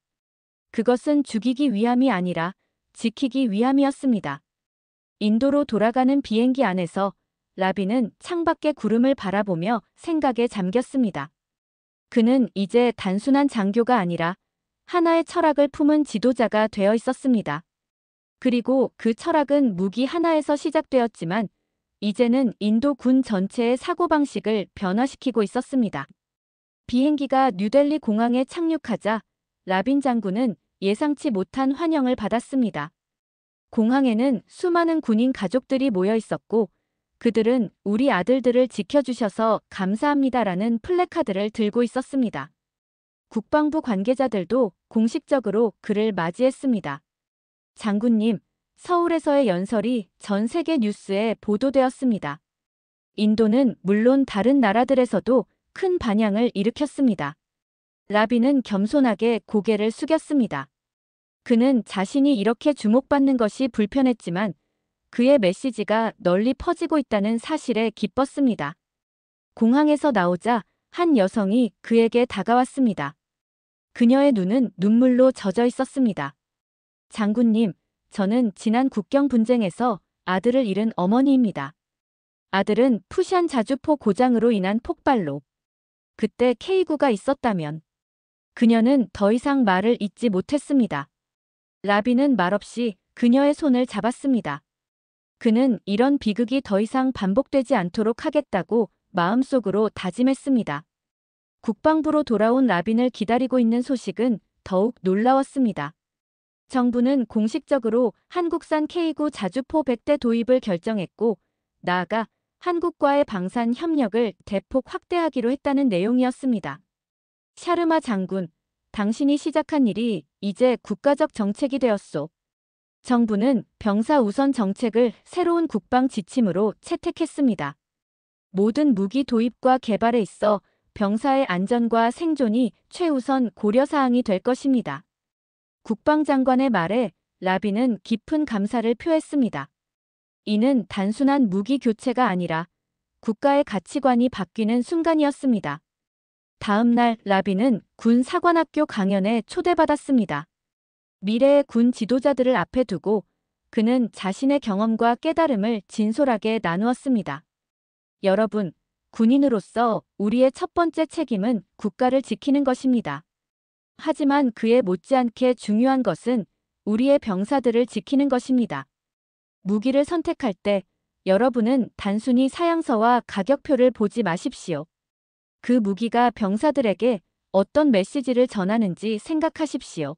그것은 죽이기 위함이 아니라 지키기 위함이었습니다. 인도로 돌아가는 비행기 안에서 라빈은 창밖의 구름을 바라보며 생각에 잠겼습니다. 그는 이제 단순한 장교가 아니라 하나의 철학을 품은 지도자가 되어 있었습니다. 그리고 그 철학은 무기 하나에서 시작되었지만 이제는 인도 군 전체의 사고방식을 변화시키고 있었습니다. 비행기가 뉴델리 공항에 착륙하자 라빈 장군은 예상치 못한 환영을 받았습니다. 공항에는 수많은 군인 가족들이 모여 있었고 그들은 우리 아들들을 지켜주셔서 감사합니다라는 플래카드를 들고 있었습니다. 국방부 관계자들도 공식적으로 그를 맞이했습니다. 장군님, 서울에서의 연설이 전 세계 뉴스에 보도되었습니다. 인도는 물론 다른 나라들에서도 큰 반향을 일으켰습니다. 라빈은 겸손하게 고개를 숙였습니다. 그는 자신이 이렇게 주목받는 것이 불편했지만 그의 메시지가 널리 퍼지고 있다는 사실에 기뻤습니다. 공항에서 나오자 한 여성이 그에게 다가왔습니다. 그녀의 눈은 눈물로 젖어 있었습니다. 장군님, 저는 지난 국경 분쟁에서 아들을 잃은 어머니입니다. 아들은 푸샨 자주포 고장으로 인한 폭발로. 그때 K9가 있었다면. 그녀는 더 이상 말을 잇지 못했습니다. 라빈은 말없이 그녀의 손을 잡았습니다. 그는 이런 비극이 더 이상 반복되지 않도록 하겠다고 마음속으로 다짐했습니다. 국방부로 돌아온 라빈을 기다리고 있는 소식은 더욱 놀라웠습니다. 정부는 공식적으로 한국산 K9 자주포 100대 도입을 결정했고 나아가 한국과의 방산 협력을 대폭 확대하기로 했다는 내용이었습니다. 샤르마 장군, 당신이 시작한 일이 이제 국가적 정책이 되었소. 정부는 병사 우선 정책을 새로운 국방 지침으로 채택했습니다. 모든 무기 도입과 개발에 있어 병사의 안전과 생존이 최우선 고려사항이 될 것입니다. 국방장관의 말에 라빈은 깊은 감사를 표했습니다. 이는 단순한 무기 교체가 아니라 국가의 가치관이 바뀌는 순간이었습니다. 다음 날 라빈은 군 사관학교 강연에 초대받았습니다. 미래의 군 지도자들을 앞에 두고 그는 자신의 경험과 깨달음을 진솔하게 나누었습니다. 여러분, 군인으로서 우리의 첫 번째 책임은 국가를 지키는 것입니다. 하지만 그에 못지않게 중요한 것은 우리의 병사들을 지키는 것입니다. 무기를 선택할 때 여러분은 단순히 사양서와 가격표를 보지 마십시오. 그 무기가 병사들에게 어떤 메시지를 전하는지 생각하십시오.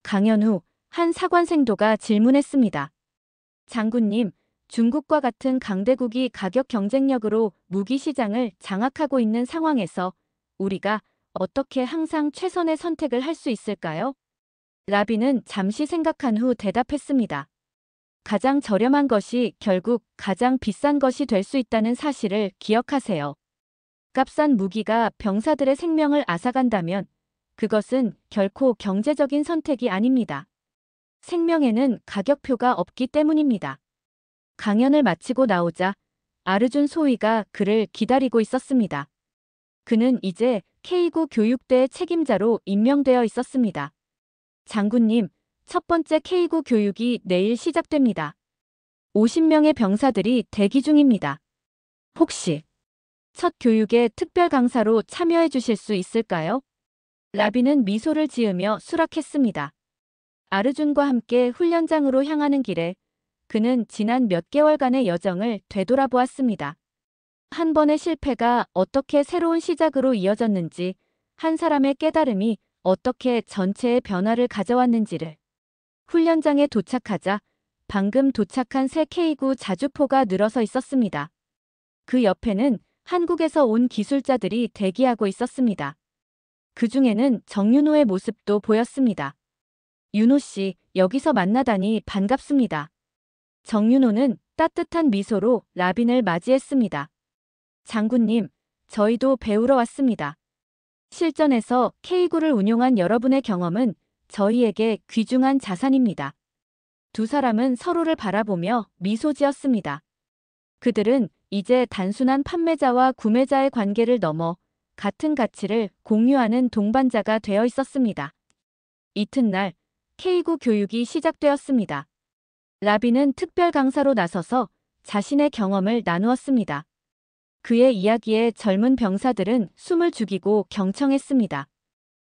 강연 후 한 사관생도가 질문했습니다. 장군님, 중국과 같은 강대국이 가격 경쟁력으로 무기 시장을 장악하고 있는 상황에서 우리가 어떻게 항상 최선의 선택을 할 수 있을까요? 라빈은 잠시 생각한 후 대답했습니다. 가장 저렴한 것이 결국 가장 비싼 것이 될 수 있다는 사실을 기억하세요. 값싼 무기가 병사들의 생명을 앗아간다면 그것은 결코 경제적인 선택이 아닙니다. 생명에는 가격표가 없기 때문입니다. 강연을 마치고 나오자 아르준 소위가 그를 기다리고 있었습니다. 그는 이제 K9 교육대의 책임자로 임명되어 있었습니다. 장군님, 첫 번째 K9 교육이 내일 시작됩니다. 50명의 병사들이 대기 중입니다. 혹시 첫 교육에 특별 강사로 참여해 주실 수 있을까요? 라비는 미소를 지으며 수락했습니다. 아르준과 함께 훈련장으로 향하는 길에 그는 지난 몇 개월간의 여정을 되돌아보았습니다. 한 번의 실패가 어떻게 새로운 시작으로 이어졌는지, 한 사람의 깨달음이 어떻게 전체의 변화를 가져왔는지를. 훈련장에 도착하자 방금 도착한 새 K9 자주포가 늘어서 있었습니다. 그 옆에는 한국에서 온 기술자들이 대기하고 있었습니다. 그 중에는 정윤호의 모습도 보였습니다. 윤호 씨, 여기서 만나다니 반갑습니다. 정윤호는 따뜻한 미소로 라빈을 맞이했습니다. 장군님, 저희도 배우러 왔습니다. 실전에서 K9를 운용한 여러분의 경험은 저희에게 귀중한 자산입니다. 두 사람은 서로를 바라보며 미소 지었습니다. 그들은 이제 단순한 판매자와 구매자의 관계를 넘어 같은 가치를 공유하는 동반자가 되어 있었습니다. 이튿날 K9 교육이 시작되었습니다. 라빈은 특별 강사로 나서서 자신의 경험을 나누었습니다. 그의 이야기에 젊은 병사들은 숨을 죽이고 경청했습니다.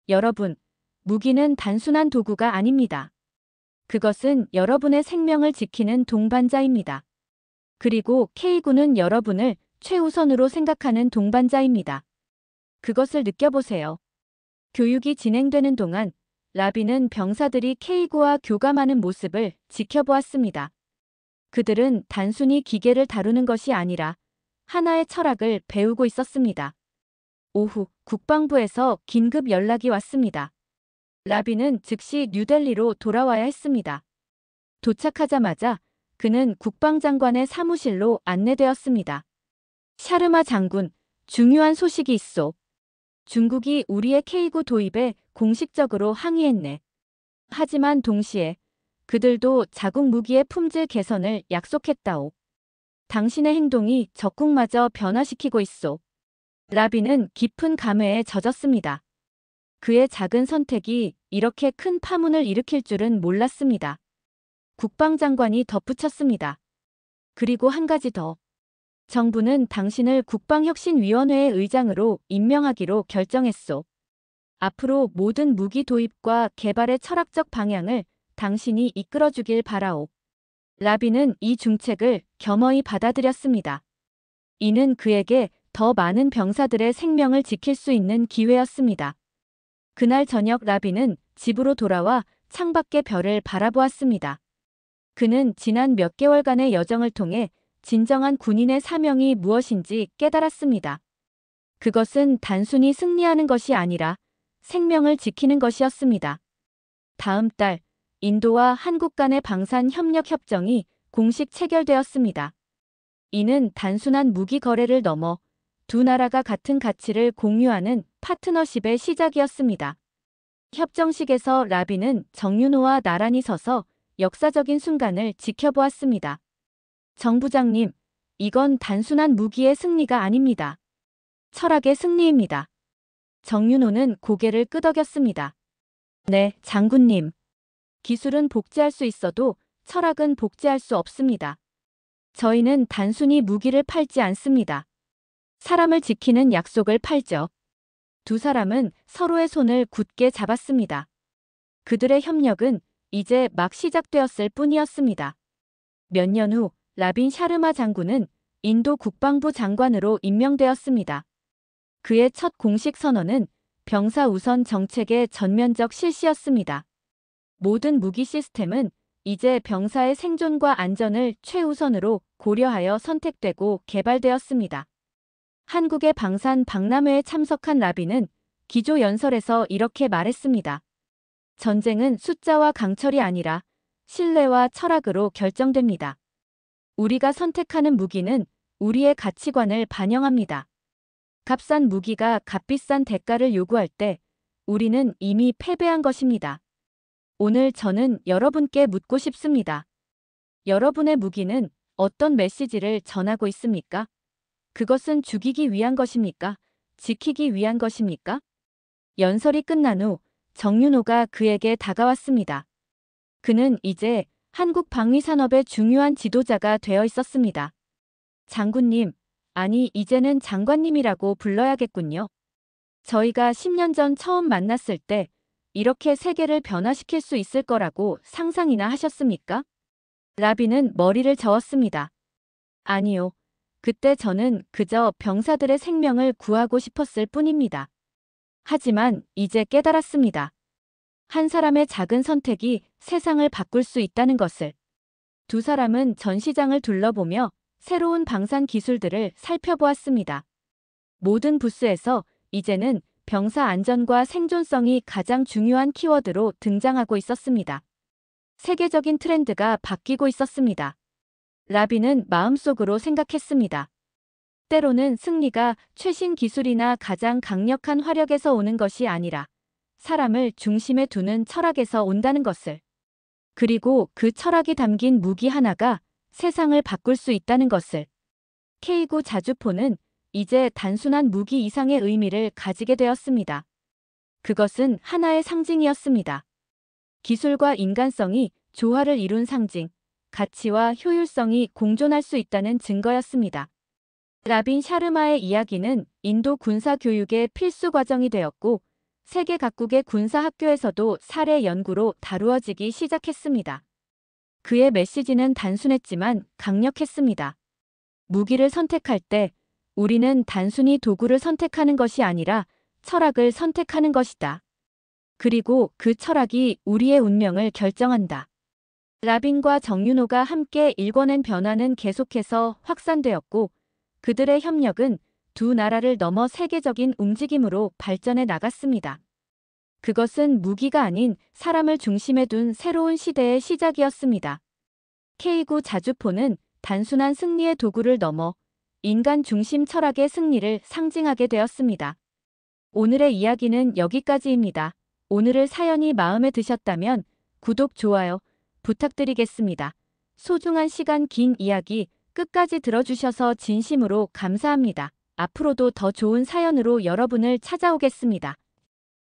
여러분, 무기는 단순한 도구가 아닙니다. 그것은 여러분의 생명을 지키는 동반자입니다. 그리고 K9는 여러분을 최우선으로 생각하는 동반자입니다. 그것을 느껴보세요. 교육이 진행되는 동안 라빈은 병사들이 K9와 교감하는 모습을 지켜보았습니다. 그들은 단순히 기계를 다루는 것이 아니라 하나의 철학을 배우고 있었습니다. 오후 국방부에서 긴급 연락이 왔습니다. 라빈은 즉시 뉴델리로 돌아와야 했습니다. 도착하자마자 그는 국방장관의 사무실로 안내되었습니다. 샤르마 장군, 중요한 소식이 있소. 중국이 우리의 K9 도입에 공식적으로 항의했네. 하지만 동시에 그들도 자국 무기의 품질 개선을 약속했다오. 당신의 행동이 적국마저 변화시키고 있소. 라빈은 깊은 감회에 젖었습니다. 그의 작은 선택이 이렇게 큰 파문을 일으킬 줄은 몰랐습니다. 국방장관이 덧붙였습니다. 그리고 한 가지 더. 정부는 당신을 국방혁신위원회의 의장으로 임명하기로 결정했소. 앞으로 모든 무기 도입과 개발의 철학적 방향을 당신이 이끌어주길 바라오. 라빈은 이 중책을 겸허히 받아들였습니다. 이는 그에게 더 많은 병사들의 생명을 지킬 수 있는 기회였습니다. 그날 저녁 라빈은 집으로 돌아와 창밖의 별을 바라보았습니다. 그는 지난 몇 개월간의 여정을 통해 진정한 군인의 사명이 무엇인지 깨달았습니다. 그것은 단순히 승리하는 것이 아니라 생명을 지키는 것이었습니다. 다음 달 인도와 한국 간의 방산 협력 협정이 공식 체결되었습니다. 이는 단순한 무기 거래를 넘어 두 나라가 같은 가치를 공유하는 파트너십의 시작이었습니다. 협정식에서 라빈은 정윤호와 나란히 서서 역사적인 순간을 지켜보았습니다. 정 부장님, 이건 단순한 무기의 승리가 아닙니다. 철학의 승리입니다. 정윤호는 고개를 끄덕였습니다. 네, 장군님. 기술은 복제할 수 있어도 철학은 복제할 수 없습니다. 저희는 단순히 무기를 팔지 않습니다. 사람을 지키는 약속을 팔죠. 두 사람은 서로의 손을 굳게 잡았습니다. 그들의 협력은 이제 막 시작되었을 뿐이었습니다. 몇 년 후 라빈 샤르마 장군은 인도 국방부 장관으로 임명되었습니다. 그의 첫 공식 선언은 병사 우선 정책의 전면적 실시였습니다. 모든 무기 시스템은 이제 병사의 생존과 안전을 최우선으로 고려하여 선택되고 개발되었습니다. 한국의 방산 박람회에 참석한 라빈은 기조 연설에서 이렇게 말했습니다. 전쟁은 숫자와 강철이 아니라 신뢰와 철학으로 결정됩니다. 우리가 선택하는 무기는 우리의 가치관을 반영합니다. 값싼 무기가 값비싼 대가를 요구할 때 우리는 이미 패배한 것입니다. 오늘 저는 여러분께 묻고 싶습니다. 여러분의 무기는 어떤 메시지를 전하고 있습니까? 그것은 죽이기 위한 것입니까? 지키기 위한 것입니까? 연설이 끝난 후 정윤호가 그에게 다가왔습니다. 그는 이제 한국 방위산업의 중요한 지도자가 되어 있었습니다. 장군님, 아니 이제는 장관님이라고 불러야겠군요. 저희가 10년 전 처음 만났을 때 이렇게 세계를 변화시킬 수 있을 거라고 상상이나 하셨습니까? 라빈은 머리를 저었습니다. 아니요. 그때 저는 그저 병사들의 생명을 구하고 싶었을 뿐입니다. 하지만 이제 깨달았습니다. 한 사람의 작은 선택이 세상을 바꿀 수 있다는 것을. 두 사람은 전시장을 둘러보며 새로운 방산 기술들을 살펴보았습니다. 모든 부스에서 이제는 병사 안전과 생존성이 가장 중요한 키워드로 등장하고 있었습니다. 세계적인 트렌드가 바뀌고 있었습니다. 라빈은 마음속으로 생각했습니다. 때로는 승리가 최신 기술이나 가장 강력한 화력에서 오는 것이 아니라 사람을 중심에 두는 철학에서 온다는 것을. 그리고 그 철학이 담긴 무기 하나가 세상을 바꿀 수 있다는 것을. K9 자주포는 이제 단순한 무기 이상의 의미를 가지게 되었습니다. 그것은 하나의 상징이었습니다. 기술과 인간성이 조화를 이룬 상징, 가치와 효율성이 공존할 수 있다는 증거였습니다. 라빈 샤르마의 이야기는 인도 군사 교육의 필수 과정이 되었고, 세계 각국의 군사 학교에서도 사례 연구로 다루어지기 시작했습니다. 그의 메시지는 단순했지만 강력했습니다. 무기를 선택할 때 우리는 단순히 도구를 선택하는 것이 아니라 철학을 선택하는 것이다. 그리고 그 철학이 우리의 운명을 결정한다. 라빈과 정윤호가 함께 일궈낸 변화는 계속해서 확산되었고 그들의 협력은 두 나라를 넘어 세계적인 움직임으로 발전해 나갔습니다. 그것은 무기가 아닌 사람을 중심에 둔 새로운 시대의 시작이었습니다. K9 자주포는 단순한 승리의 도구를 넘어 인간 중심 철학의 승리를 상징하게 되었습니다. 오늘의 이야기는 여기까지입니다. 오늘의 사연이 마음에 드셨다면 구독, 좋아요 부탁드리겠습니다. 소중한 시간 긴 이야기 끝까지 들어주셔서 진심으로 감사합니다. 앞으로도 더 좋은 사연으로 여러분을 찾아오겠습니다.